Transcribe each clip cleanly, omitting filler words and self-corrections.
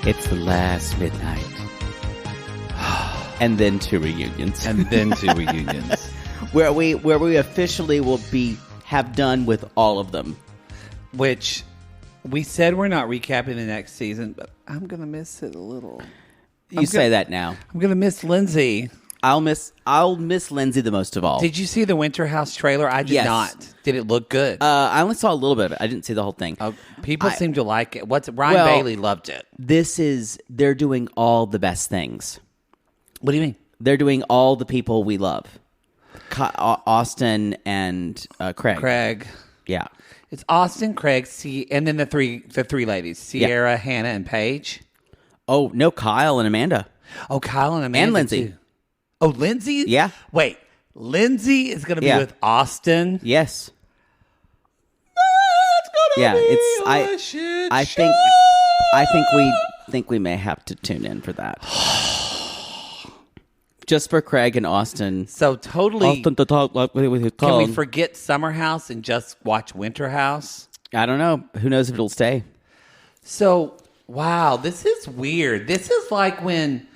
It's the last midnight. And then two reunions. Where we officially will have done with all of them. Which we said we're not recapping the next season, but I'm going to miss it a little. You say that now. I'm going to miss Lindsay. I'll miss Lindsay the most of all. Did you see the Winter House trailer? I did not. Did it look good? I only saw a little bit of it. I didn't see the whole thing. People seem to like it. Ryan Bailey loved it. They're doing all the best things. What do you mean? They're doing all the people we love. Austin and Craig. Yeah. It's Austin, Craig, and then the three ladies, Ciara, Hannah, and Paige. Oh, no, Kyle and Amanda. Oh, Kyle and Amanda. And Lindsay. Too. Oh, Lindsay? Yeah. Wait, Lindsay is going to be with Austin? Yes. That's going to be a shit show. I think we may have to tune in for that. Just for Craig and Austin. So totally. Austin to talk like with his tongue. Can we forget Summer House and just watch Winter House? I don't know. Who knows if it'll stay? So, wow, this is weird. This is like when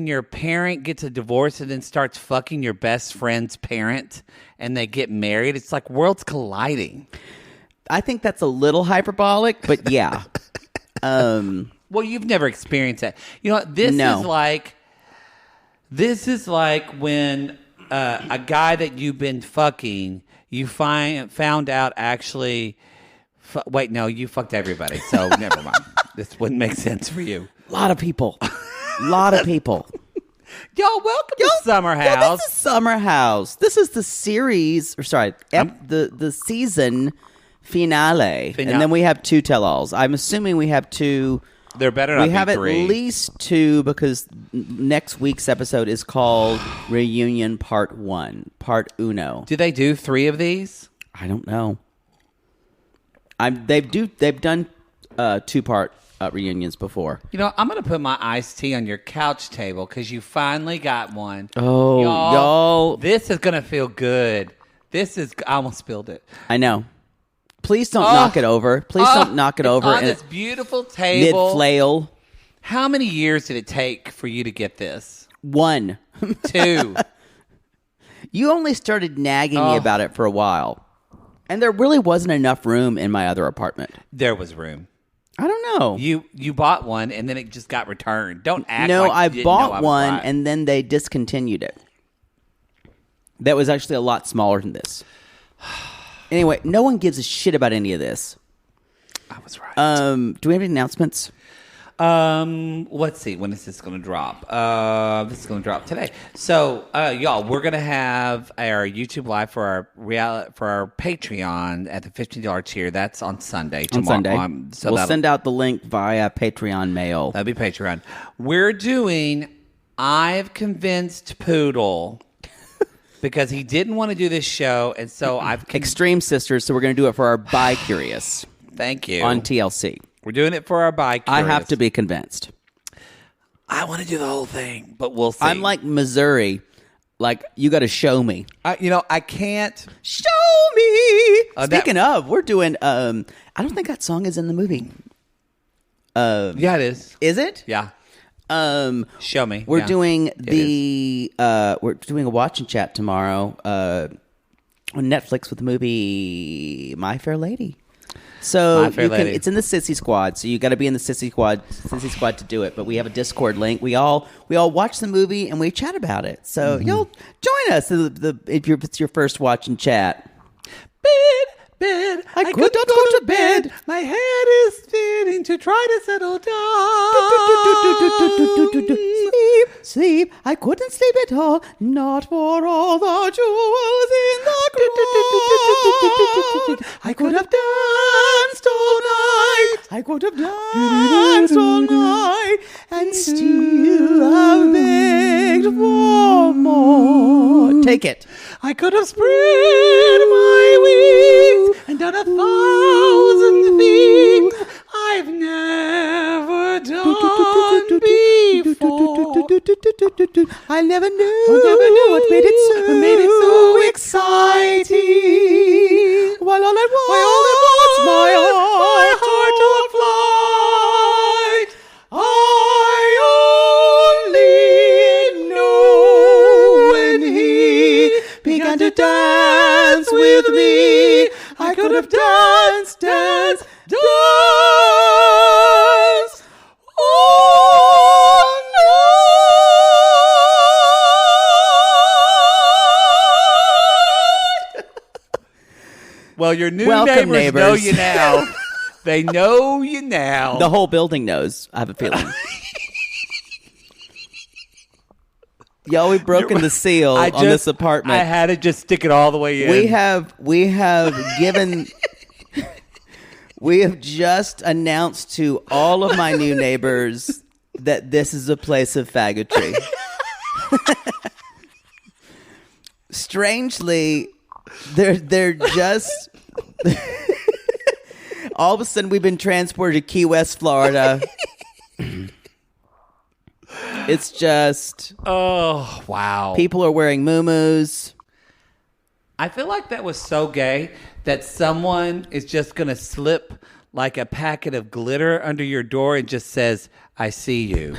your parent gets a divorce and then starts fucking your best friend's parent and they get married. It's like worlds colliding. I think that's a little hyperbolic, but yeah. Well, you've never experienced that. You know, This is like when a guy that you've been fucking, you found out actually. Wait, no, you fucked everybody. So never mind. This wouldn't make sense for you. A lot of people. Y'all, welcome to Summer House. This is Summer House. This is the series, the season finale. And then we have two tell-alls. I'm assuming we have two. There better not be three. We have at least two because next week's episode is called Reunion Part 1, Part Uno. Do they do 3 of these? I don't know. They've done 2-part reunions before. You know, I'm going to put my iced tea on your couch table because you finally got one. Oh, y'all. This is going to feel good. I almost spilled it. I know. Please don't knock it over. Please don't knock it over. On this beautiful table. Mid-flail. How many years did it take for you to get this? 1. 2. You only started nagging me about it for a while. And there really wasn't enough room in my other apartment. There was room. I don't know. You bought one and then it just got returned. Don't act no, like you didn't know I bought was one right. and then they discontinued it. That was actually a lot smaller than this. Anyway, no one gives a shit about any of this. I was right. Do we have any announcements? Let's see. When is this going to drop? This is going to drop today. So, y'all, we're going to have our YouTube Live for our Patreon at the $15 tier. That's on Sunday. Tomorrow. On Sunday. We'll send out the link via Patreon mail. That'll be Patreon. We're doing I've Convinced Poodle. Because he didn't want to do this show, and so I've... Extreme Sisters, so we're going to do it for our Bi-Curious. Thank you. On TLC. We're doing it for our Bi-Curious. I have to be convinced. I want to do the whole thing, but we'll see. I'm like Missouri. Like, you got to show me. I can't... Show me! Speaking of, we're doing... I don't think that song is in the movie. Yeah, it is. Is it? Yeah. Show me. We're doing we're doing a watch and chat tomorrow on Netflix with the movie My Fair Lady. So it's in the Sissy Squad. So you got to be in the Sissy Squad to do it. But we have a Discord link. We all watch the movie and we chat about it. So you'll join us if it's your first watch and chat. Bed. I could not go to bed. My head is spinning to try to settle down. Sleep. I couldn't sleep at all. Not for all the jewels in the crown. I could have danced all night. I could have danced all night. And still have begged for more. Take it. I could have spread my wings and done 1,000 things I've never done before. I never knew what made it so exciting. While all at once my heart took flight. with me. I could have danced. Oh, no. Well, your new Welcome, neighbors know you now. They know you now. The whole building knows, I have a feeling. Y'all, we've broken the seal on this apartment. I had to just stick it all the way in. We have given... We have just announced to all of my new neighbors that this is a place of faggotry. Strangely, they're just... all of a sudden, we've been transported to Key West, Florida. It's just... Oh, wow. People are wearing muumuus. I feel like that was so gay that someone is just going to slip like a packet of glitter under your door and just says, I see you.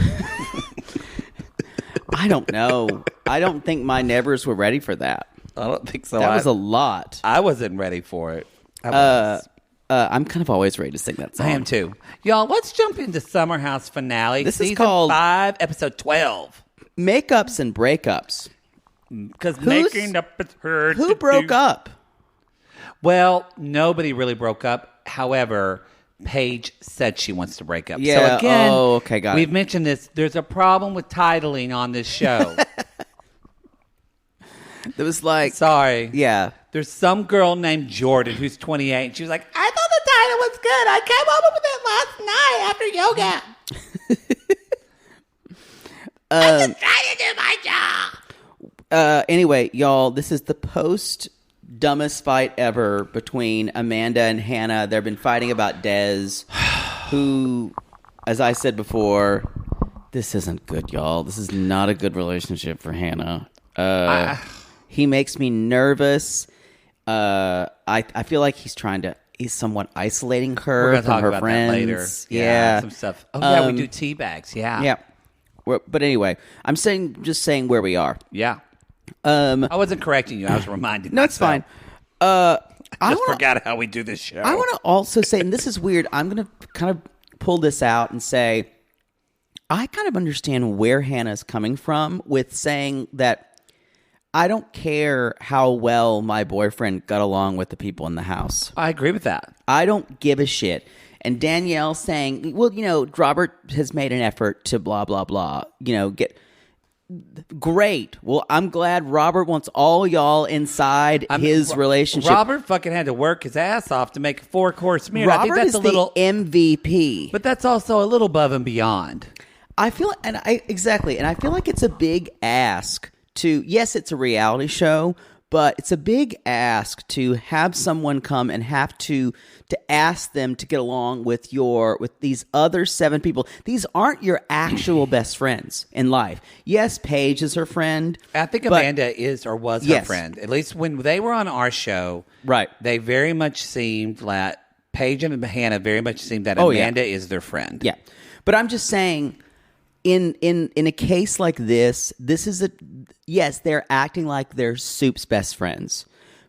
I don't know. I don't think my neighbors were ready for that. I don't think so. That was a lot. I wasn't ready for it. I'm kind of always ready to sing that song. I am too. Y'all, let's jump into Summer House finale. This season is called 5, episode 12. Makeups and Breakups. Because making up is hard. Who broke up? Well, nobody really broke up. However, Paige said she wants to break up. Yeah. So again, okay, got we've it. mentioned this. There's a problem with titling on this show. It was like... Sorry. Yeah. There's some girl named Jordan who's 28. And she was like, I thought the title was good. I came up with it last night after yoga. I'm just trying to do my job. Anyway, y'all, this is the dumbest fight ever between Amanda and Hannah. They've been fighting about Des, who, as I said before, this isn't good, y'all. This is not a good relationship for Hannah. He makes me nervous. I feel like he's somewhat isolating her We're from talk her about friends. That later. Yeah, some stuff. Oh yeah, we do tea bags. Yeah, yeah. But anyway, I'm just saying where we are. Yeah. I wasn't correcting you. I was reminding. No, it's fine. I forgot how we do this show. I want to also say, and this is weird, I'm going to kind of pull this out and say, I kind of understand where Hannah's coming from with saying that I don't care how well my boyfriend got along with the people in the house. I agree with that. I don't give a shit. And Danielle saying, well, Robert has made an effort to blah, blah, blah, get... Great. Well, I'm glad Robert wants all y'all inside his relationship. Robert fucking had to work his ass off to make a 4-course meal. Robert I think that's is a little MVP. But that's also a little above and beyond. I feel, exactly, and I feel like it's a big ask to. Yes, it's a reality show, but it's a big ask to have someone come and have to ask them to get along with these other 7 people. These aren't your actual best friends in life. Yes, Paige is her friend. I think Amanda is or was her friend. At least when they were on our show, right? They very much seemed that Paige and Hannah very much seemed that Amanda is their friend. Yeah, but I'm just saying. In a case like this is they're acting like they're Soup's best friends.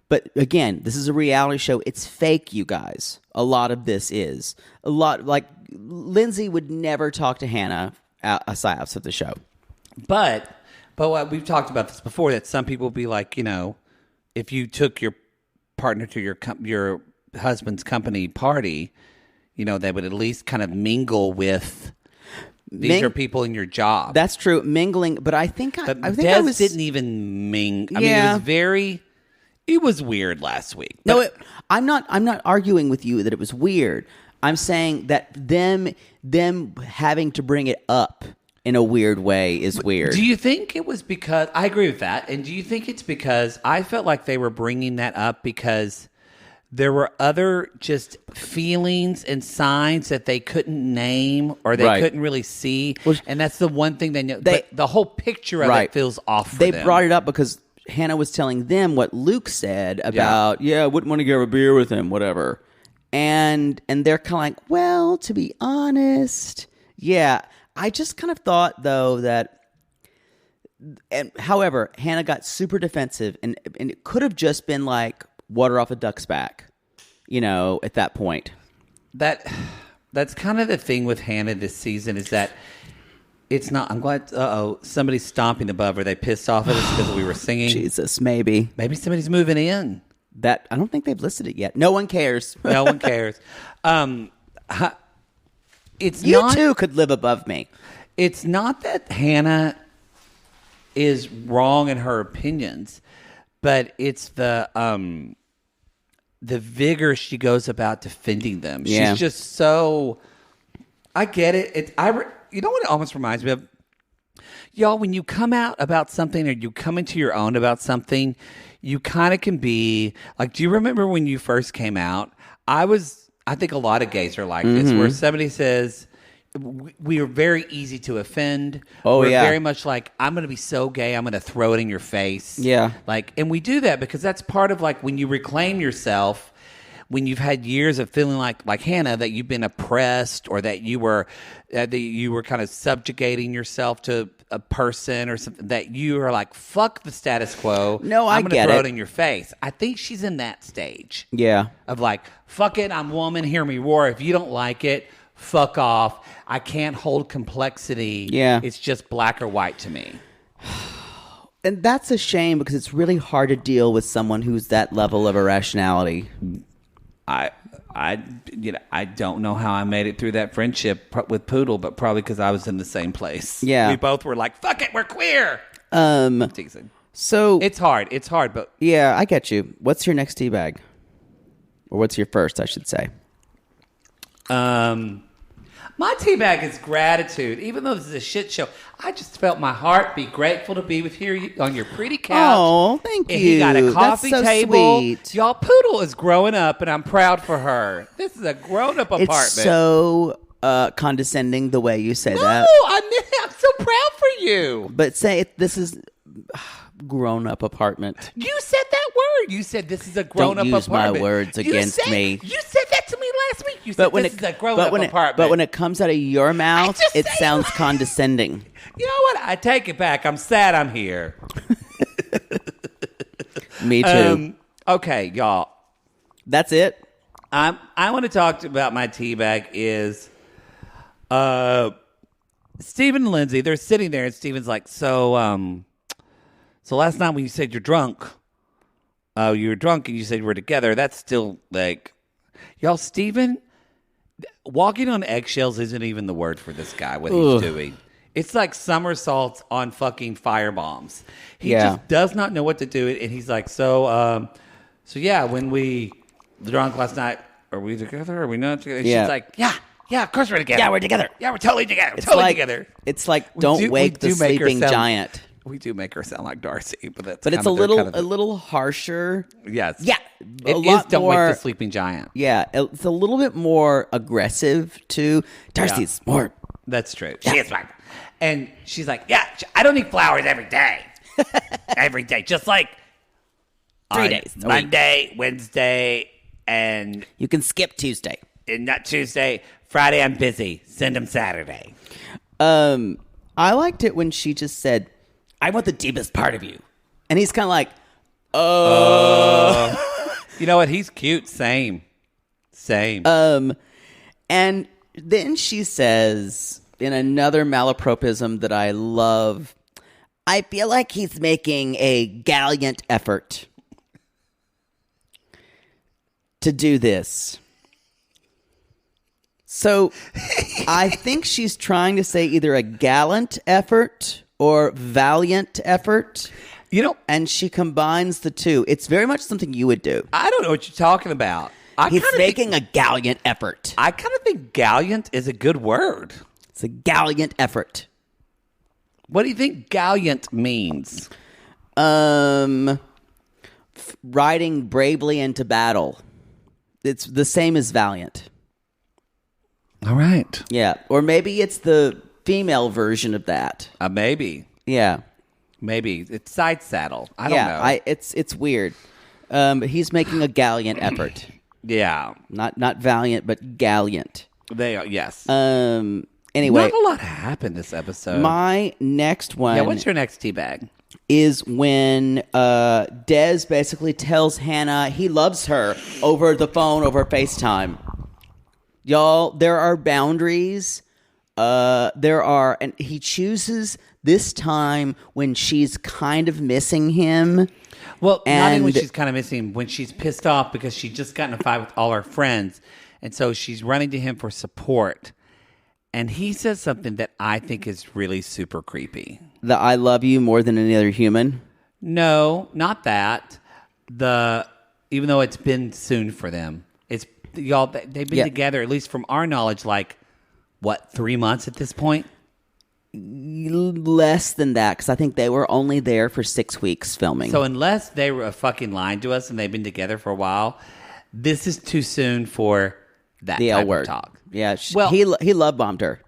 But again, this is a reality show. It's fake, you guys. A lot of this is. A lot, like, Lindsay would never talk to Hannah outside of the show. But what we've talked about this before, that some people be like, if you took your partner to your husband's company party, they would at least kind of mingle with... These are people in your job. That's true, mingling. But I think Des didn't even mingle. I mean, it was weird last week. No, I'm not arguing with you that it was weird. I'm saying that them having to bring it up in a weird way is weird. Do you think it was because I agree with that? And do you think it's because I felt like they were bringing that up because there were other just feelings and signs that they couldn't name or they couldn't really see. And that's the one thing they know. But the whole picture of it feels off for them. They brought it up because Hannah was telling them what Luke said about, I wouldn't want to get a beer with him, whatever. And they're kind of like, well, to be honest, I just kind of thought, though, that... however, Hannah got super defensive, and it could have just been like, water off a duck's back, at that point. That's kind of the thing with Hannah this season is that it's not. I'm glad. Somebody's stomping above her. They pissed off at us because we were singing. Jesus, maybe somebody's moving in. That I don't think they've listed it yet. No one cares. No one cares. It's you not, too could live above me. It's not that Hannah is wrong in her opinions, but it's the vigor she goes about defending them. Yeah. She's just so. I get it. You know what it almost reminds me of? Y'all, when you come out about something or you come into your own about something, you kind of can be like, do you remember when you first came out? I think a lot of gays are like this, where somebody says, we are very easy to offend. We're very much like, I'm going to be so gay, I'm going to throw it in your face. Yeah. And we do that because that's part of when you reclaim yourself, when you've had years of feeling like Hannah, that you've been oppressed or that you were kind of subjugating yourself to a person or something, that you are like, fuck the status quo. No, I I'm get throw it it in your face. I think she's in that stage. Yeah. Of fuck it, I'm woman, hear me roar. If you don't like it, fuck off. I can't hold complexity. Yeah. It's just black or white to me. And that's a shame because it's really hard to deal with someone who's that level of irrationality. I don't know how I made it through that friendship with Poodle, but probably because I was in the same place. Yeah. We both were like, fuck it, we're queer. Teasing. So it's hard, but yeah, I get you. What's your next teabag? Or what's your first, I should say? My teabag is gratitude. Even though this is a shit show, I just felt my heart be grateful to be with here on your pretty couch. Oh, thank you. And he got a coffee That's so table. Sweet. Y'all, Poodle is growing up, and I'm proud for her. This is a grown-up apartment. It's so condescending the way you say that. No, I'm so proud for you. But say this is grown-up apartment. You said that word. You said this is a grown-up apartment. Don't use my words against me. You said that to me last week. You said this is a grown-up apartment. But when it comes out of your mouth, it sounds condescending. You know what? I take it back. I'm sad I'm here. Me too. Okay, y'all. That's it? I want to talk about my teabag is Stephen and Lindsay. They're sitting there, and Stephen's like, so last night when you said you're drunk, you were drunk and you said you were together, that's still y'all, Stephen, walking on eggshells isn't even the word for this guy, what he's doing. It's like somersaults on fucking firebombs. He just does not know what to do. And he's like, so yeah, when we drunk last night, are we together? Are we not together? And she's like, yeah, of course we're together. Yeah, we're together. Yeah, we're totally together. We're totally together. It's like, don't wake the sleeping giant. We do make her sound like Darcy, but it's a little harsher. Yes, yeah, it is. Don't wake the sleeping giant. Yeah, it's a little bit more aggressive too. Darcy's more. That's true. She is right, and she's like, yeah, I don't eat flowers every day, every day, just like 3 days, Monday, Wednesday, and you can skip Tuesday, and not Tuesday, Friday. I'm busy. Send them Saturday. I liked it when she just said, I want the deepest part of you. And he's kind of like, You know what? He's cute. Same. And then she says, in another malapropism that I love, I feel like he's making a gallant effort to do this. So I think she's trying to say either a gallant effort or valiant effort. And she combines the two. It's very much something you would do. I don't know what you're talking about. He's making a gallant effort. I kind of think gallant is a good word. It's a gallant effort. What do you think gallant means? Riding bravely into battle. It's the same as valiant. All right. Yeah. Or maybe it's the female version of that. Maybe. Yeah. Maybe. It's side saddle. I don't know. It's weird. But he's making a gallant effort. Yeah. Not valiant, but gallant. They are, yes. Anyway. Not a lot happened this episode. My next one. Yeah, what's your next teabag? is when Des basically tells Hannah he loves her over the phone, over FaceTime. Y'all, there are boundaries. And he chooses this time when she's kind of missing him. Well, not even when she's kind of missing him, when she's pissed off because she just got in a fight with all her friends. And so she's running to him for support. And he says something that I think is really super creepy. The I love you more than any other human? No, not that. Even though it's been soon for them. Y'all, they've been together, at least from our knowledge, 3 months at this point? Less than that, because I think they were only there for 6 weeks filming. So unless they were fucking lying to us and they've been together for a while, this is too soon for that type of talk. Yeah, he love bombed her.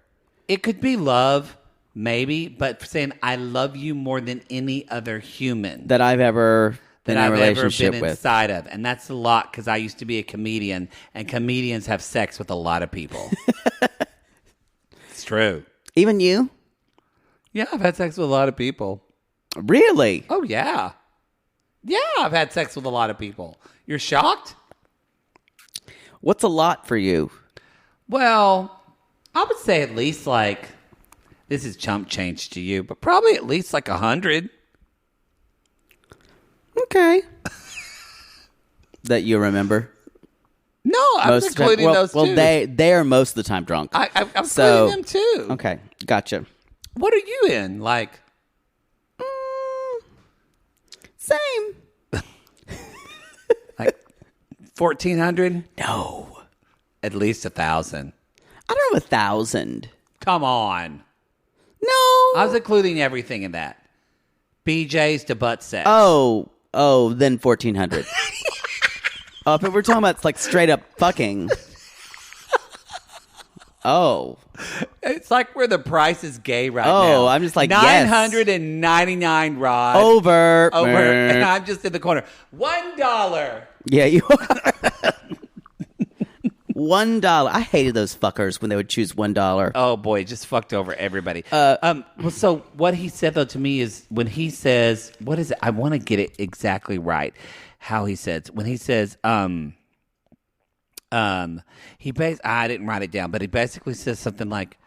It could be love, maybe, but saying I love you more than any other human that I've ever been in a relationship been inside of, and that's a lot because I used to be a comedian, and comedians have sex with a lot of people. It's true. Even you? Yeah, I've had sex with a lot of people. Really? Oh, yeah. Yeah, I've had sex with a lot of people. You're shocked? What's a lot for you? Well, I would say at least this is chump change to you, but probably at least 100. Okay. That you remember? No, I'm including those too. Well, they are most of the time drunk. I'm including them too. Okay, gotcha. What are you in? Same. 1,400? No. At least 1,000. I don't know, 1,000. Come on. No. I was including everything in that. BJ's to butt sex. Oh, then 1,400. Oh, but we're talking about straight up fucking. Oh. It's like where the price is gay right now. Oh, I'm just $999, Rod. Over. And I'm just in the corner. $1. Yeah, you are. $1. I hated those fuckers when they would choose $1. Oh boy, it just fucked over everybody. So what he said though to me is when he says, what is it? I want to get it exactly right. How he says when he says, I didn't write it down, but he basically says something like,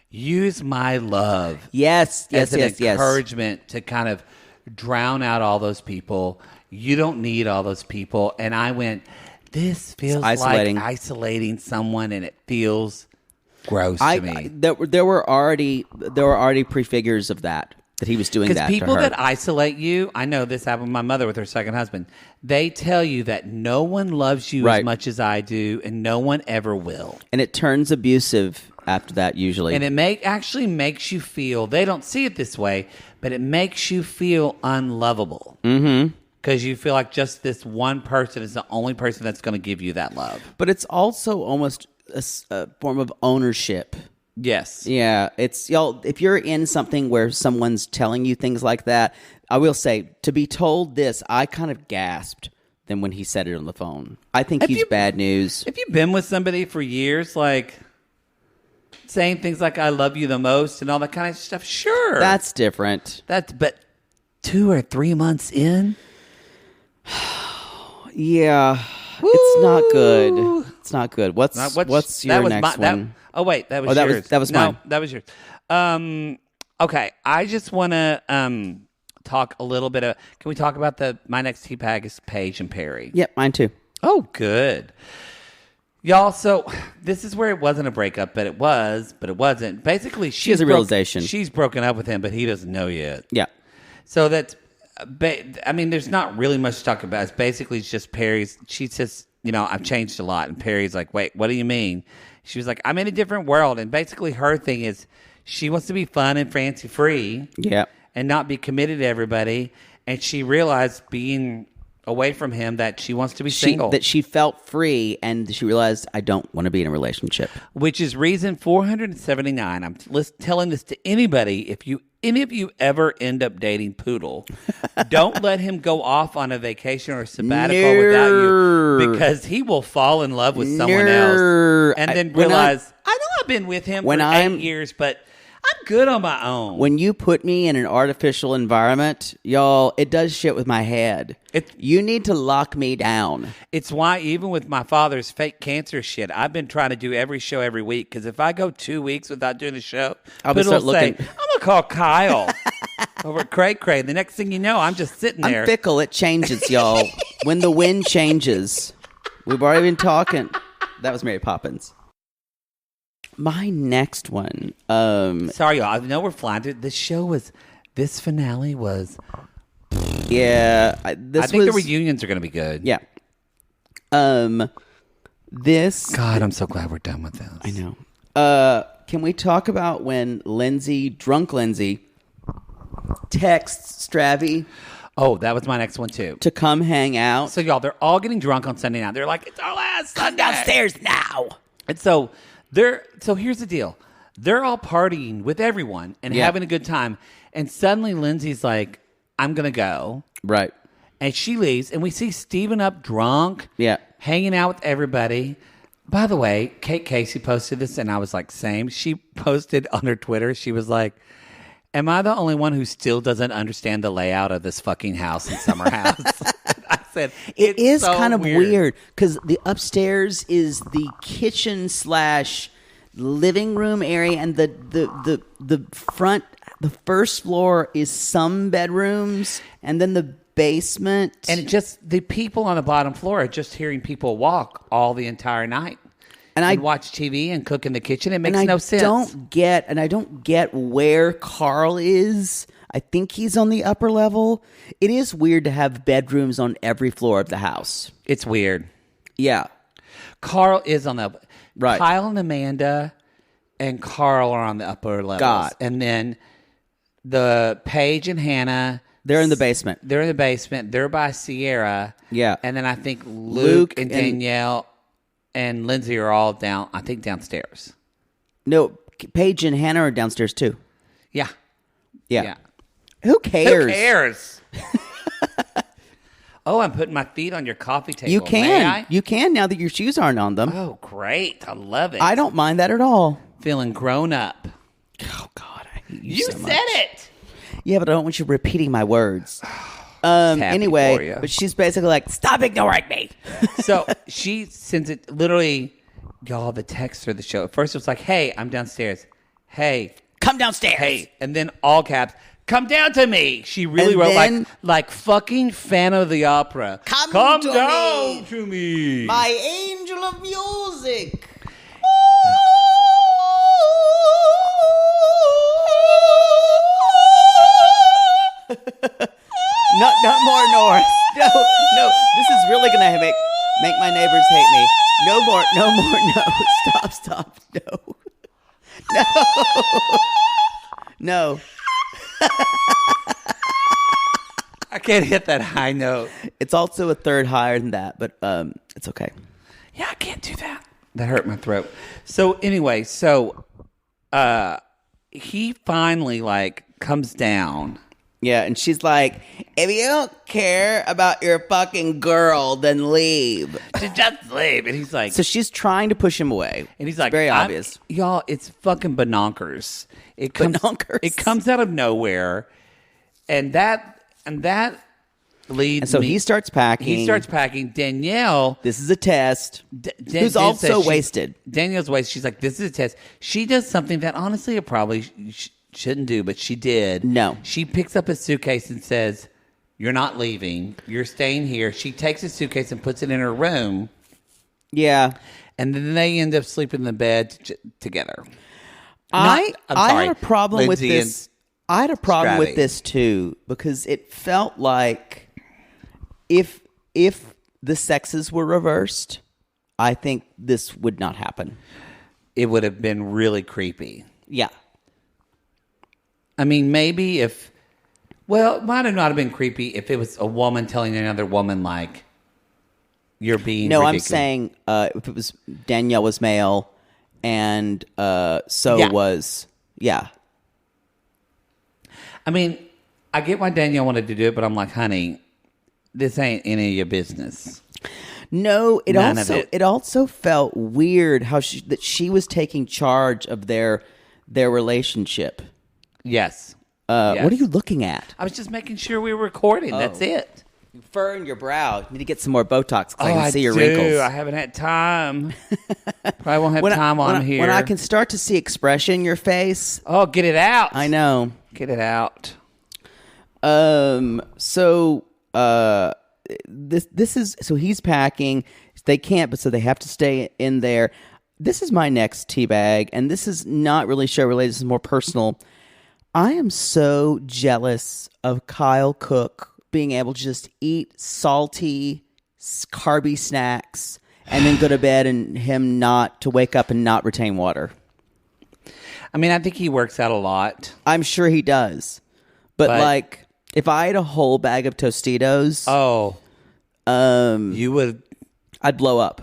"Use my love." Yes, as an encouragement to kind of drown out all those people. You don't need all those people. And I went, this feels like isolating someone, and it feels gross to me. There were already prefigures of that he was doing that to her. Because people that isolate you, I know this happened with my mother with her second husband. They tell you that no one loves you as much as I do, and no one ever will. And it turns abusive after that usually. And it actually makes you feel, they don't see it this way, but it makes you feel unlovable. Mm-hmm. Because you feel like just this one person is the only person that's going to give you that love. But it's also almost a form of ownership. Yes. Yeah. It's, y'all, if you're in something where someone's telling you things like that, I will say, to be told this, I kind of gasped then when he said it on the phone. I think he's bad news. If you've been with somebody for years, saying things like, I love you the most and all that kind of stuff, sure. That's different. But 2 or 3 months in? Yeah. Woo! It's not good. It's not good. What's your next one? Wait, that was yours. That was mine. No, that was yours. Okay, I just want to talk a little bit of. Can we talk about my next tea bag is Paige and Perry? Yep, mine too. Oh, good, y'all. So this is where it wasn't a breakup, but it wasn't. Basically, she has a realization. She's broken up with him, but he doesn't know yet. Yeah. So that's. There's not really much to talk about. It's basically just Perry's. She says, I've changed a lot. And Perry's like, wait, what do you mean? She was like, I'm in a different world. And basically her thing is she wants to be fun and fancy free. Yeah. And not be committed to everybody. And she realized being away from him that she wants to be single. That she felt free and she realized, I don't want to be in a relationship. Which is reason 479. I'm telling this to anybody. If any of you ever end up dating Poodle, don't let him go off on a vacation or a sabbatical without you, because he will fall in love with someone else and then realize, I know I've been with him for 8 years, but I'm good on my own. When you put me in an artificial environment, y'all, it does shit with my head. You need to lock me down. It's why even with my father's fake cancer shit, I've been trying to do every show every week. Because if I go 2 weeks without doing the show, people will say, I'm going to call Kyle over at Cray Cray. The next thing you know, I'm just sitting there. I'm fickle. It changes, y'all. When the wind changes. We've already been talking. That was Mary Poppins. My next one. Sorry, y'all. I know we're flying through. This finale was. Yeah. I think the reunions are going to be good. Yeah. God, I'm so glad we're done with this. I know. Can we talk about when drunk Lindsay, texts Stravy? Oh, that was my next one, too. To come hang out. So, y'all, they're all getting drunk on Sunday night. They're like, it's our last Sunday. Come downstairs now. And so here's the deal. They're all partying with everyone and having a good time. And suddenly Lindsay's like, I'm going to go. Right. And she leaves. And we see Steven up drunk. Yeah. Hanging out with everybody. By the way, Kate Casey posted this and I was like, same. She posted on her Twitter. She was like, am I the only one who still doesn't understand the layout of this fucking house in Summer House? I said, it is so kind of weird because the upstairs is the kitchen / living room area, and the front, the first floor is some bedrooms, and then the basement. And it just the people on the bottom floor are just hearing people walk all the entire night. And I watch TV and cook in the kitchen. It makes no sense. I don't get where Carl is. I think he's on the upper level. It is weird to have bedrooms on every floor of the house. It's weird. Yeah. Carl is on the right. Kyle and Amanda and Carl are on the upper levels. God. And then the Paige and Hannah, they're in the basement. They're by Ciara. Yeah. And then I think Luke and Danielle and Lindsay are all downstairs. No, Paige and Hannah are downstairs too. Yeah. Who cares? Oh, I'm putting my feet on your coffee table. You can. You can now that your shoes aren't on them. Oh, great. I love it. I don't mind that at all. Feeling grown up. Oh, God. I hate you so said much. it. Yeah, but I don't want you repeating my words. Anyway, but she's basically like, stop ignoring me. So she sends it literally, y'all, the text for the show. At first it was like, hey, I'm downstairs. Hey. Come downstairs. Hey. And then all caps, come down to me. She really wrote like fucking Phantom of the Opera. Come down to me. My angel of music. Not more Norris. No. This is really gonna make my neighbors hate me. No more. No. Stop. No. I can't hit that high note. It's also a third higher than that, but it's okay. Yeah, I can't do that. That hurt my throat. So anyway, he finally comes down. Yeah, and she's like, if you don't care about your fucking girl, then leave. Just leave. And he's like... So she's trying to push him away. And he's like... Very obvious. Y'all, it's fucking bonkers. It comes out of nowhere. And that leads and so me... he starts packing. Danielle... This is a test. Who's also wasted. Danielle's wasted. She's like, this is a test. She does something that honestly it probably... shouldn't do, but she did. No. She picks up a suitcase and says, you're not leaving. You're staying here. She takes a suitcase and puts it in her room. Yeah. And then they end up sleeping in the bed together. I had a problem with this. I had a problem with this too, because it felt like if the sexes were reversed, I think this would not happen. It would have been really creepy. Yeah. I mean, maybe it might have not have been creepy if it was a woman telling another woman, like, you're being ridiculous. I'm saying if it was Danielle was male and was, yeah. I mean, I get why Danielle wanted to do it, but I'm like, honey, this ain't any of your business. No, it also felt weird how she was taking charge of their their relationship. Yes. What are you looking at? I was just making sure we were recording. Oh. That's it. Fur in your brow. You need to get some more Botox. I can see your wrinkles. I haven't had time. Probably won't have time on here. When I can start to see expression in your face. Oh, get it out. I know. Get it out. So this is, so he's packing. They can't, but so they have to stay in there. This is my next teabag, and this is not really show related. This is more personal. I am so jealous of Kyle Cook being able to just eat salty, carby snacks and then go to bed, and him not to wake up and not retain water. I mean, I think he works out a lot. I'm sure he does. But like, if I ate a whole bag of Tostitos, you would. I'd blow up.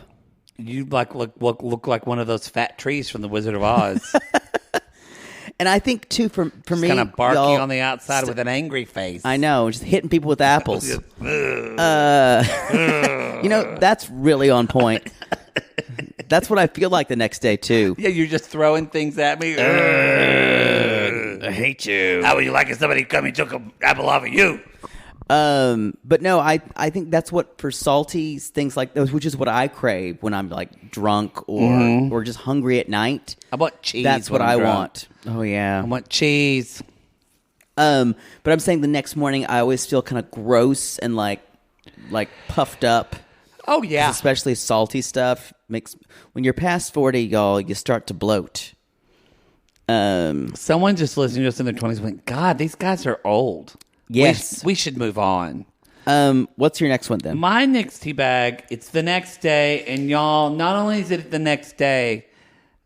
You'd like look like one of those fat trees from the Wizard of Oz. And I think too, for me, kind of barky on the outside with an angry face. I know, just hitting people with apples. That's really on point. That's what I feel like the next day too. Yeah, you're just throwing things at me. I hate you. How would you like if somebody come and took an apple off of you? But no, I think that's what, for salty things like those, which is what I crave when I'm like drunk or just hungry at night. I want cheese. That's what I want. Oh yeah, I want cheese. But I'm saying the next morning I always feel kind of gross and like puffed up. Oh yeah, especially salty stuff makes, when you're past 40, y'all, you start to bloat. Someone just listening to us in their 20s went, God, these guys are old. Yes. We should move on. What's your next one then? My next tea bag, it's the next day, and y'all, not only is it the next day,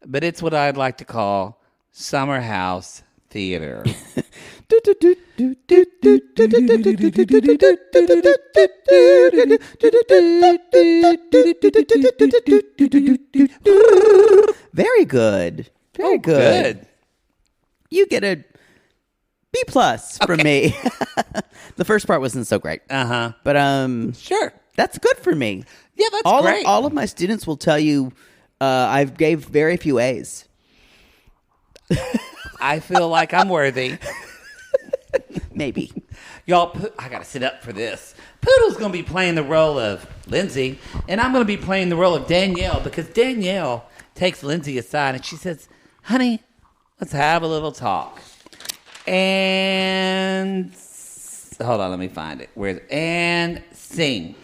but it's what I'd like to call summer house theater. Very good. Very good. You get a B+ from me. The first part wasn't so great. But sure, that's good for me. Yeah, that's great. All of my students will tell you I gave very few A's. I feel like I'm worthy. Maybe. Y'all, I got to sit up for this. Poodle's going to be playing the role of Lindsay, and I'm going to be playing the role of Danielle, because Danielle takes Lindsay aside and she says, honey, let's have a little talk. And hold on, let me find it. Where's it? And sing.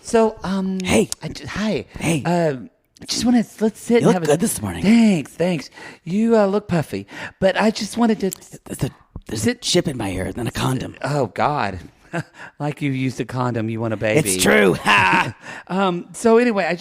So, hey, hi, hey, I just want to let's sit. You and look have good this morning. Thanks. You look puffy, but I just wanted to. There's a chip in my ear, then a condom. Oh God, like you used a condom, you want a baby. It's true. So anyway, I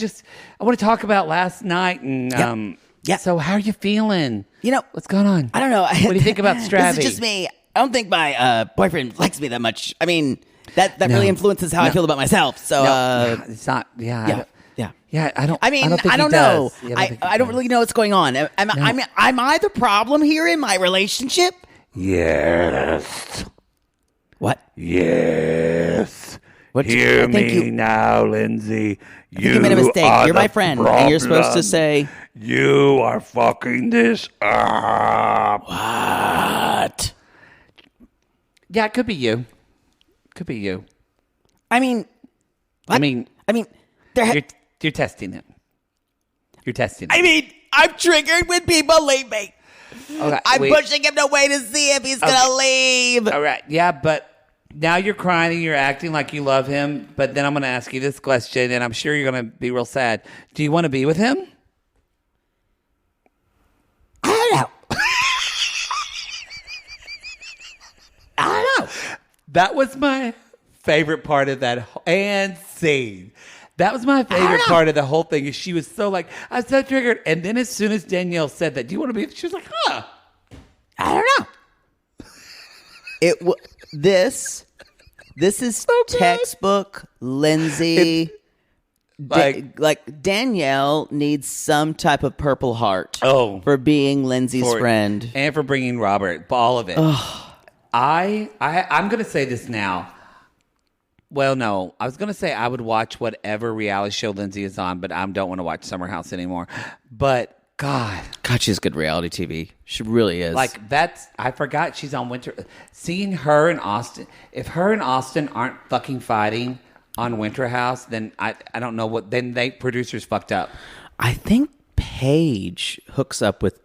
want to talk about last night and Yep. So how are you feeling? You know, what's going on? I don't know. What do you think about Stravy? This is just me. I don't think my boyfriend likes me that much. I mean, that really influences how I feel about myself. So it's not. Yeah. I don't. I mean, I don't know. I don't really know what's going on. Am I the problem here in my relationship? Yes. What? Yes. Hear me now, Lindsay. You made a mistake. You're my friend, and you're supposed to say, you are fucking this up. What? Yeah, it could be you. Could be you. I mean, what? You're testing it. You're testing it. I mean, I'm triggered when people leave me. Okay, I'm pushing him to wait to see if he's gonna leave. All right, yeah, but now you're crying and you're acting like you love him. But then I'm gonna ask you this question, and I'm sure you're gonna be real sad. Do you want to be with him? I don't know. I don't know. That was my favorite part of that scene. That was my favorite part of the whole thing. Is she was so like, I was so triggered. And then as soon as Danielle said that, do you want to be? She was like, huh. I don't know. This is so textbook Lindsay. Like Danielle needs some type of Purple Heart. For being Lindsay's friend and for bringing Robert. All of it. I'm going to say this now. Well, no. I was going to say I would watch whatever reality show Lindsay is on, but I don't want to watch Summer House anymore. But God, she's good reality TV. She really is. Like I forgot she's on Winter. Seeing her and Austin. If her and Austin aren't fucking fighting on Winter House, then I don't know what. Then producers fucked up. I think Paige hooks up with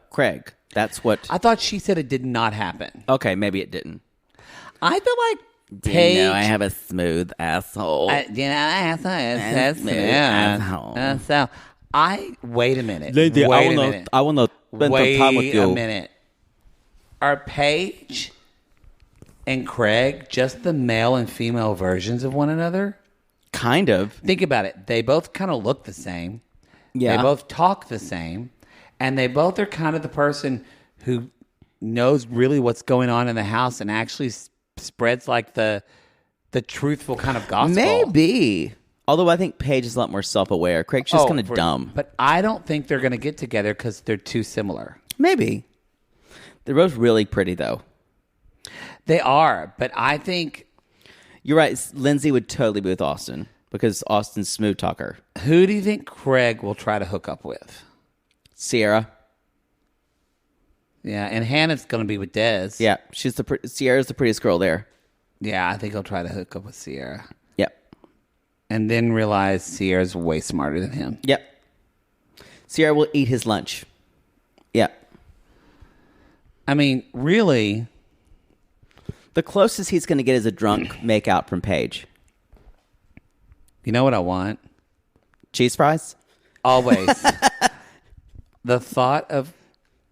Craig. That's what I thought. She said it did not happen. Okay, maybe it didn't. I feel like Paige. I have a smooth asshole. That's smooth asshole. So wait a minute. Lady, wait a minute. I want to spend some time with you. Wait a minute. Are Paige and Craig just the male and female versions of one another? Kind of. Think about it. They both kind of look the same. Yeah. They both talk the same. And they both are kind of the person who knows really what's going on in the house and actually spreads like the truthful kind of gospel. Maybe. Although I think Paige is a lot more self-aware. Craig's just kind of dumb. But I don't think they're going to get together because they're too similar. Maybe. They're both really pretty, though. They are. But I think... You're right. Lindsay would totally be with Austin because Austin's smooth talker. Who do you think Craig will try to hook up with? Ciara. Yeah, and Hannah's going to be with Des. Yeah, Ciara's the prettiest girl there. Yeah, I think he'll try to hook up with Ciara. And then realize Ciara's way smarter than him. Yep. Ciara will eat his lunch. Yep. I mean, really... The closest he's going to get is a drunk makeout from Paige. You know what I want? Cheese fries? Always. The thought of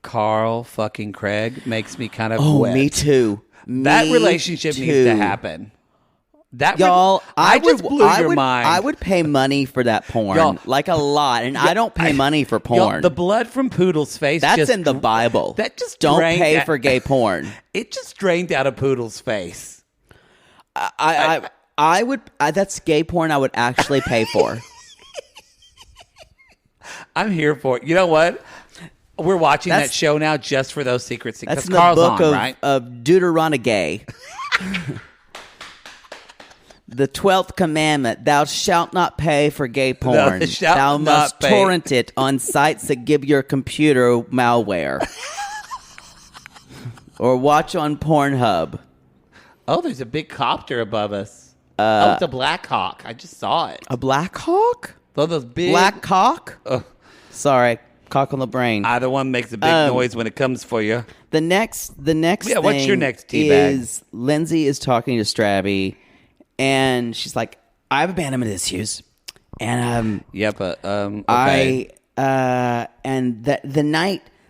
Carl fucking Craig makes me kind of wet. Me too. That relationship needs to happen. Y'all, I just blew your mind. I would pay money for that porn, y'all, like a lot, and I don't pay money for porn. Y'all, the blood from Poodle's face. That's in the Bible. That just don't pay for gay porn. It just drained out of Poodle's face. I would. That's gay porn. I would actually pay for. I'm here for it. You know what? We're watching that show now just for those secrets. That's in the Carl's book right? of Deuteronomy gay. The 12th commandment, thou shalt not pay for gay porn. Thou must torrent it on sites that give your computer malware. Or watch on Pornhub. Oh, there's a big copter above us. It's a Black Hawk. I just saw it. A Black Hawk? Oh, those big... Black cock? Sorry, cock on the brain. Either one makes a big noise when it comes for you. The next thing what's your next teabag? Is Lindsay is talking to Stravy. And she's like, I have abandonment issues. And okay.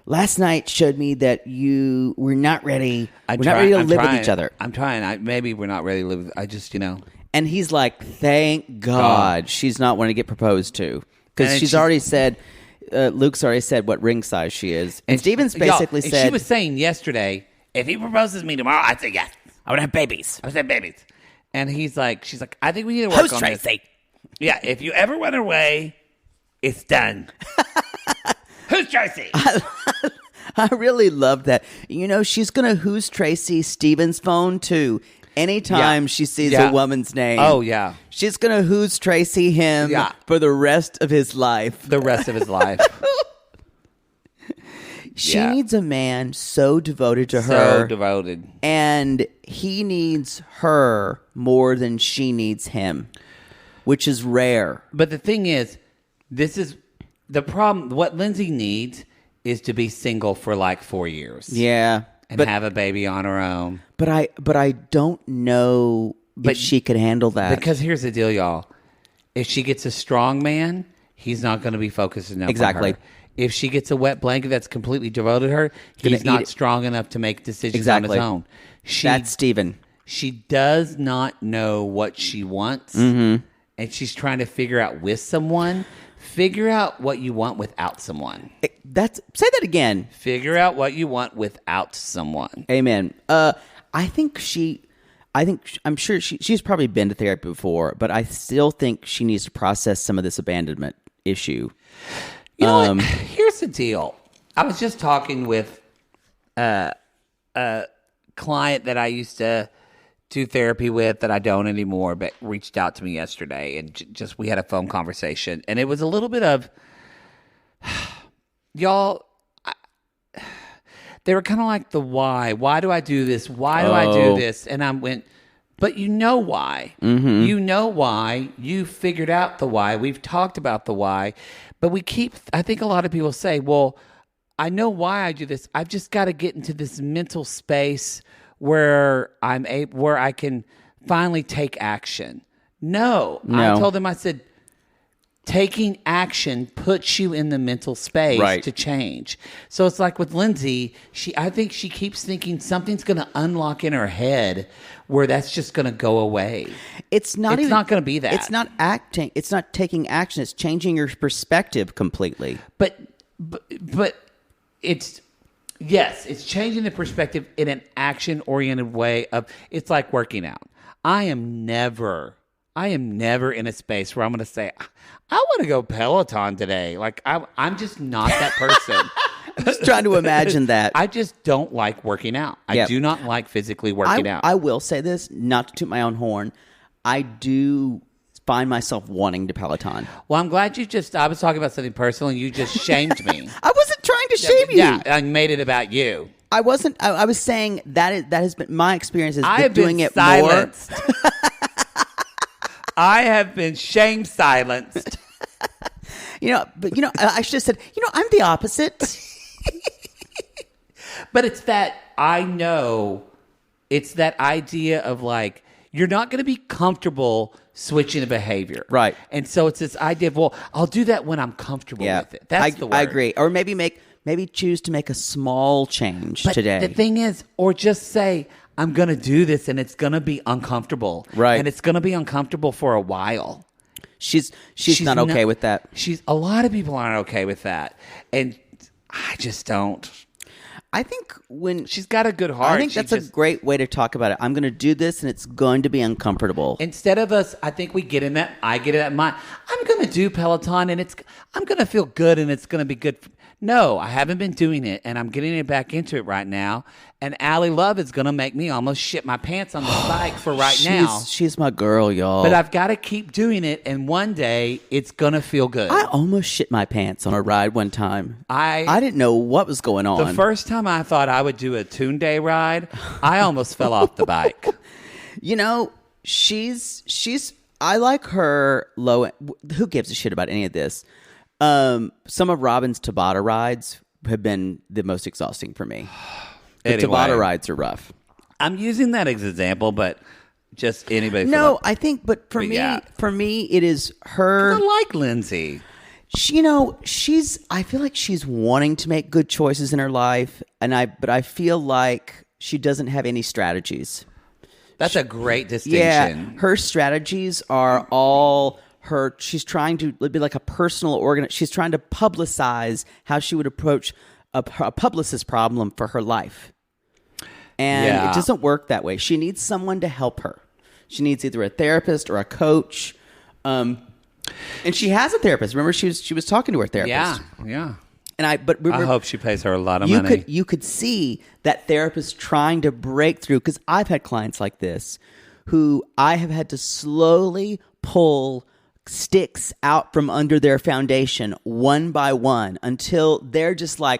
Last night showed me that you were not ready. We're not ready to live with each other. I'm trying. Maybe we're not ready to live. I just, And he's like, thank God she's not wanting to get proposed to. Because she's already said, Luke's already said what ring size she is. And Steven's basically said. She was saying yesterday, if he proposes to me tomorrow, I'd say yes. I would have babies. And she's like, I think we need to work on Tracy. this. Yeah, if you ever run away, it's done. Who's Tracy? I really love that. She's going to who's Tracy Steven's phone too. Anytime she sees a woman's name. Oh, yeah. She's going to who's Tracy him for the rest of his life. She needs a man so devoted to her. So devoted. And he needs her more than she needs him, which is rare. But the thing is, this is the problem. What Lindsay needs is to be single for like 4 years. Yeah. And have a baby on her own. But I don't know if she could handle that. Because here's the deal, y'all. If she gets a strong man, he's not going to be focused enough on her. If she gets a wet blanket that's completely devoted to her, he's not strong enough to make decisions on his own. That's Steven. She does not know what she wants, and she's trying to figure out with someone. Figure out what you want without someone. Say that again. Figure out what you want without someone. Amen. I'm sure she's probably been to therapy before, but I still think she needs to process some of this abandonment issue. You know what? Here's the deal. I was just talking with a client that I used to do therapy with that I don't anymore, but reached out to me yesterday, and just we had a phone conversation, and it was a little bit of y'all, they were kind of like the why. Why do I do this? Why do I do this? And I went, but you know why. Mm-hmm. You know why. You figured out the why. We've talked about the why. But I think a lot of people say, well, I know why I do this. I've just got to get into this mental space where where I can finally take action. No. I told them, I said, taking action puts you in the mental space to change. So it's like with Lindsay, I think she keeps thinking something's going to unlock in her head where that's just going to go away. It's not going to be that. It's not acting. It's not taking action. It's changing your perspective completely. But it's changing the perspective in an action-oriented way it's like working out. I am never in a space where I'm going to say, I want to go Peloton today. Like, I'm just not that person. I'm just trying to imagine that. I just don't like working out. I do not like physically working out. I will say this, not to toot my own horn. I do find myself wanting to Peloton. Well, I'm glad I was talking about something personal and you just shamed me. I wasn't trying to shame you. Yeah, I made it about you. I wasn't. I was saying that has been my experience. I have doing been it silenced. more. I have been shame silenced. I should have said, I'm the opposite. But it's that it's that idea of like, you're not going to be comfortable switching a behavior. Right. And so it's this idea of, well, I'll do that when I'm comfortable with it. That's the word. I agree. Or maybe choose to make a small change today. The thing is, or just say, I'm going to do this and it's going to be uncomfortable. Right. And it's going to be uncomfortable for a while. She's not okay with that. A lot of people aren't okay with that. And I just don't. I think when she's got a good heart. I think that's a great way to talk about it. I'm going to do this and it's going to be uncomfortable. Instead of us, I think I get in that mind. I'm going to do Peloton and I'm going to feel good and it's going to be good. No, I haven't been doing it, and I'm getting it back into it right now. And Allie Love is going to make me almost shit my pants on the bike for now. She's my girl, y'all. But I've got to keep doing it, and one day it's going to feel good. I almost shit my pants on a ride one time. I didn't know what was going on. The first time I thought I would do a Toon Day ride, I almost fell off the bike. I like her low. Who gives a shit about any of this? Some of Robin's Tabata rides have been the most exhausting for me. The Tabata rides are rough. I'm using that as an example, but just anybody. No, I think, but for me, it is her. I like Lindsay. I feel like she's wanting to make good choices in her life, but I feel like she doesn't have any strategies. That's a great distinction. Yeah, her strategies are all. She's trying to be like a personal organizer. She's trying to publicize how she would approach a publicist problem for her life. And it doesn't work that way. She needs someone to help her. She needs either a therapist or a coach. And she has a therapist. Remember, she was talking to her therapist. Yeah. And I hope she pays her a lot of money. You could see that therapist trying to break through, because I've had clients like this who I have had to slowly pull sticks out from under their foundation one by one until they're just like,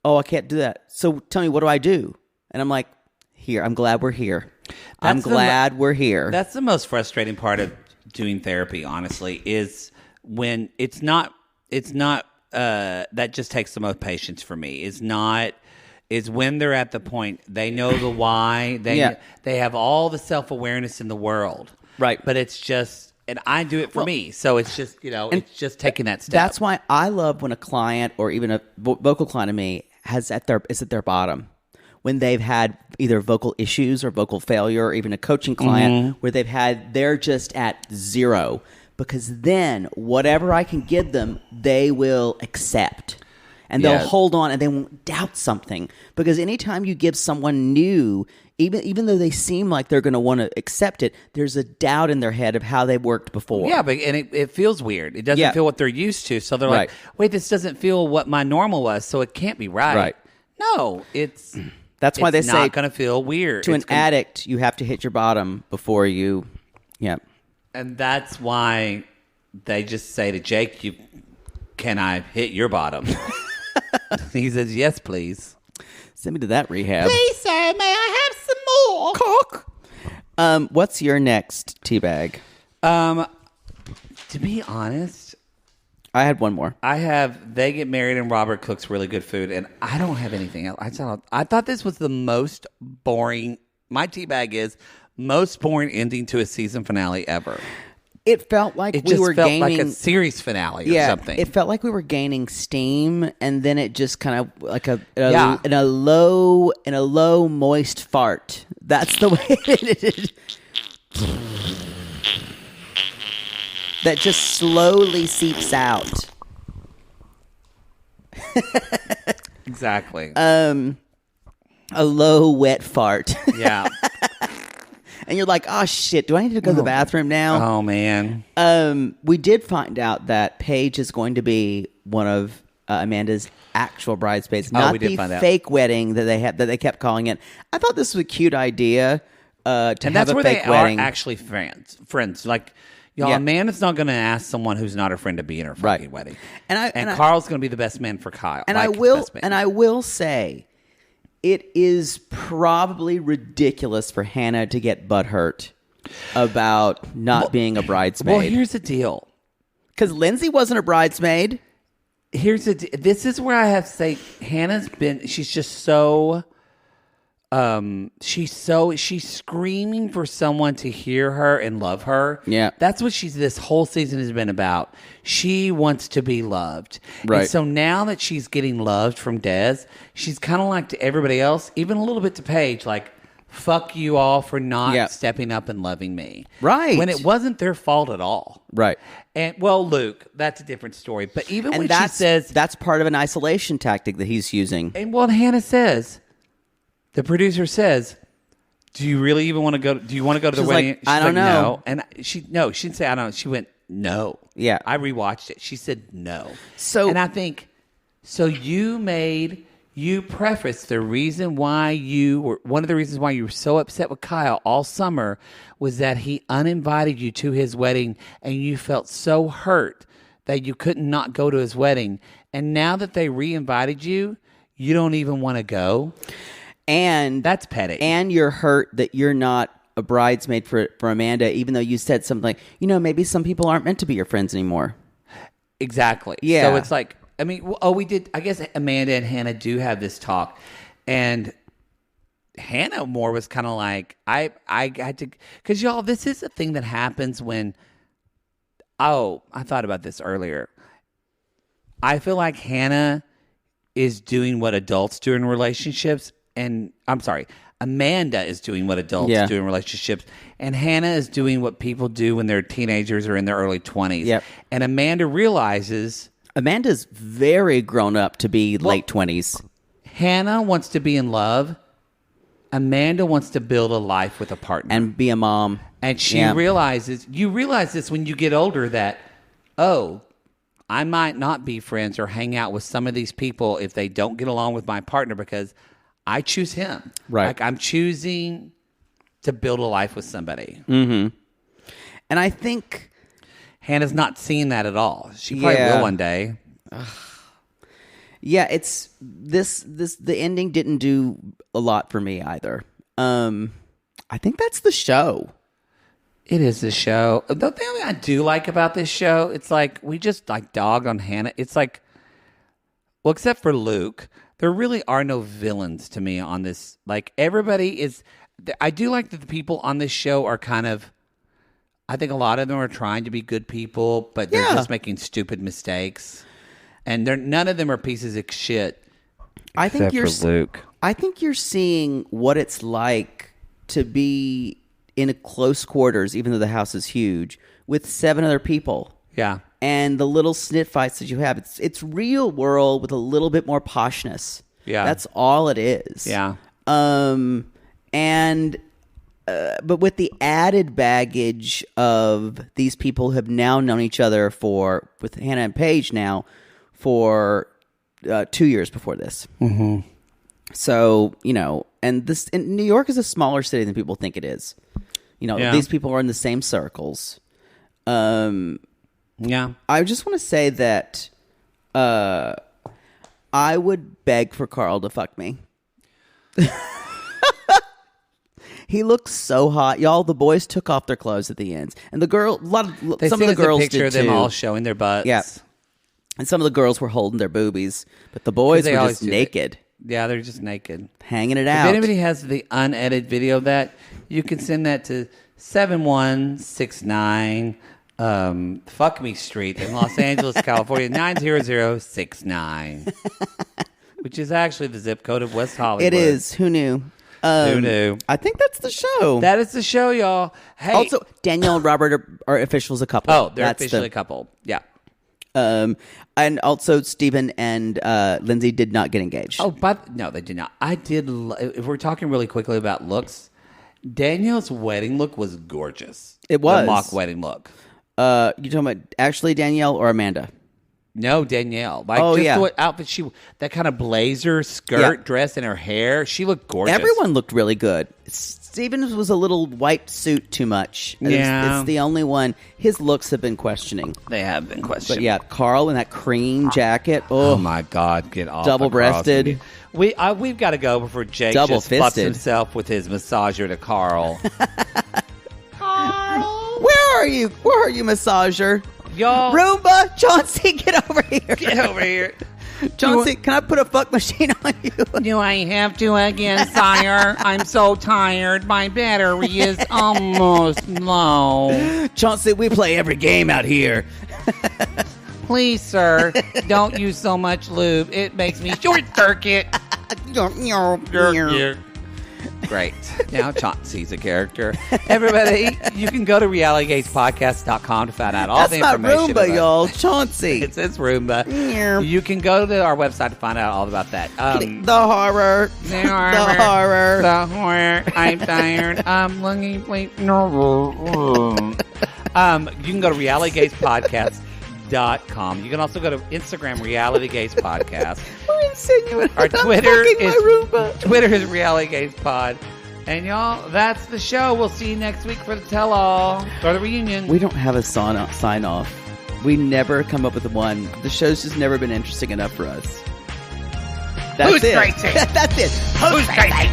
oh, I can't do that. So tell me, what do I do? And I'm like, here, I'm glad we're here. We're here. That's the most frustrating part of doing therapy, honestly, is when it's not that just takes the most patience for me. Is when they're at the point they know the why. They have all the self-awareness in the world. Right. But it's just, and I do it for me. So it's just, it's just taking that step. That's why I love when a client or even a vocal client of me is at their bottom. When they've had either vocal issues or vocal failure, or even a coaching client where they're just at zero. Because then whatever I can give them, they will accept. And they'll hold on and they won't doubt something. Because anytime you give someone new, even though they seem like they're going to want to accept it, there's a doubt in their head of how they worked before. Yeah, but it feels weird. It doesn't feel what they're used to. So they're like, wait, this doesn't feel what my normal was, so it can't be right. Right. No, that's why they say not going to feel weird. To an addict, you have to hit your bottom before you, And that's why they just say to Jake, you can I hit your bottom? He says, yes, please. Send me to that rehab. Please, sir, may I have some more? Cock. What's your next teabag? To be honest, I had one more. I have They Get Married and Robert cooks really good food, and I don't have anything else. I thought this was the most boring. My teabag is most boring ending to a season finale ever. It felt like It we just were felt gaining like a series finale or something. It felt like we were gaining steam, and then it just kind of like in a low moist fart. That's the way it that just slowly seeps out. Exactly. A low wet fart. Yeah. And you're like, oh shit, do I need to go to the bathroom now? Oh man. We did find out that Paige is going to be one of Amanda's actual bridesmaids, not the fake wedding that they kept calling it. I thought this was a cute idea to have a fake wedding. And that's where they are actually friends. Like, y'all, Amanda's not going to ask someone who's not her friend to be in her fucking wedding. And Carl's going to be the best man for Kyle. And I will say, it is probably ridiculous for Hannah to get butthurt about not being a bridesmaid. Well, here's the deal. Because Lindsay wasn't a bridesmaid. This is where I have to say Hannah's been. She's just so. She's screaming for someone to hear her and love her. Yeah. That's what this whole season has been about. She wants to be loved. Right. And so now that she's getting loved from Des, she's kind of like to everybody else, even a little bit to Paige, like, fuck you all for not stepping up and loving me. Right. When it wasn't their fault at all. Right. And, well, Luke, that's a different story. But even when she says... That's part of an isolation tactic that he's using. And what Hannah says... The producer says, "Do you really even want to go? Do you want to go to the wedding?" Like, I don't know. No. And she didn't say I don't know. She went no. Yeah. I rewatched it. She said no. So, and I think so. You prefaced the reason why one of the reasons why you were so upset with Kyle all summer was that he uninvited you to his wedding, and you felt so hurt that you couldn't not go to his wedding. And now that they re-invited you, you don't even want to go. And that's petty. And you're hurt that you're not a bridesmaid for Amanda, even though you said something like, maybe some people aren't meant to be your friends anymore. Exactly. Yeah. So it's like, I mean, we did. I guess Amanda and Hannah do have this talk, and Hannah more was kind of like, I had to, because y'all, this is a thing that happens when. Oh, I thought about this earlier. I feel like Hannah is doing what adults do in relationships. And I'm sorry, Amanda is doing what adults do in relationships, and Hannah is doing what people do when they're teenagers or in their early 20s. Yep. And Amanda realizes... Amanda's very grown up to be late 20s. Hannah wants to be in love. Amanda wants to build a life with a partner. And be a mom. And she realizes... You realize this when you get older that, I might not be friends or hang out with some of these people if they don't get along with my partner because... I choose him. Right. Like I'm choosing to build a life with somebody. Mm-hmm. And I think Hannah's not seeing that at all. She probably will one day. Yeah, it's the ending didn't do a lot for me either. I think that's the show. It is the show. The thing I do like about this show, it's like we just like dogged on Hannah. It's like, well, except for Luke. There really are no villains to me on this. Like, everybody is... I do like that the people on this show are kind of... I think a lot of them are trying to be good people, but they're just making stupid mistakes. And none of them are pieces of shit. Except for Luke. I think you're seeing what it's like to be in close quarters, even though the house is huge, with 7 other people. Yeah. And the little snit fights that you have, it's real world with a little bit more poshness. Yeah. That's all it is. Yeah. But with the added baggage of these people who have now known each other with Hannah and Paige now, for 2 years before this. Mm-hmm. So, and New York is a smaller city than people think it is. These people are in the same circles. Yeah. I just want to say that I would beg for Carl to fuck me. He looks so hot, y'all. The boys took off their clothes at the ends, and some of the girls did too. Picture of them all showing their butts. Yeah, and some of the girls were holding their boobies, but the boys were just naked. Yeah, they're just naked, hanging it out. If anybody has the unedited video of that, you can send that to 7169 Fuck Me Street in Los Angeles, California 90069, which is actually the zip code of West Hollywood. It is. Who knew? Who knew? I think that's the show. That is the show, y'all. Hey, also, Danielle and Robert are officials a couple. Oh, they're officially a couple. Yeah. And also Stephen and Lindsay did not get engaged. Oh, but no, they did not. I did. If we're talking really quickly about looks, Danielle's wedding look was gorgeous. It was the mock wedding look. You talking about actually Danielle or Amanda? No, Danielle. The outfit that kind of blazer, skirt, dress, and her hair. She looked gorgeous. Everyone looked really good. Stevens was a little white suit too much. Yeah. It's the only one. His looks have been questioning. They have been questioning. But yeah, Carl in that cream jacket. Oh my God, get off. Double-breasted. We've got to go before Jake just busts himself with his massager to Carl. Carl! Where are you? Where are you, massager? Y'all. Roomba! Chauncey, get over here. Get over here. Chauncey, can I put a fuck machine on you? Do I have to again, sire? I'm so tired. My battery is almost low. Chauncey, we play every game out here. Please, sir, don't use so much lube. It makes me short circuit. Great. Now Chauncey's a character. Everybody, you can go to realitygazepodcast.com to find out all the information. That's not Roomba, y'all. Chauncey. It says Roomba. You can go to our website to find out all about that. The horror. The horror. I'm tired. I'm looking for you can go to realitygazepodcast.com. You can also go to Instagram, Reality Gaze Podcast. Our Twitter is Reality Gaze Pod. And y'all, that's the show. We'll see you next week for the tell-all or the reunion. We don't have a sign-off. We never come up with one. The show's just never been interesting enough for us. That's it. Who's crazy? That's it. Who's crazy?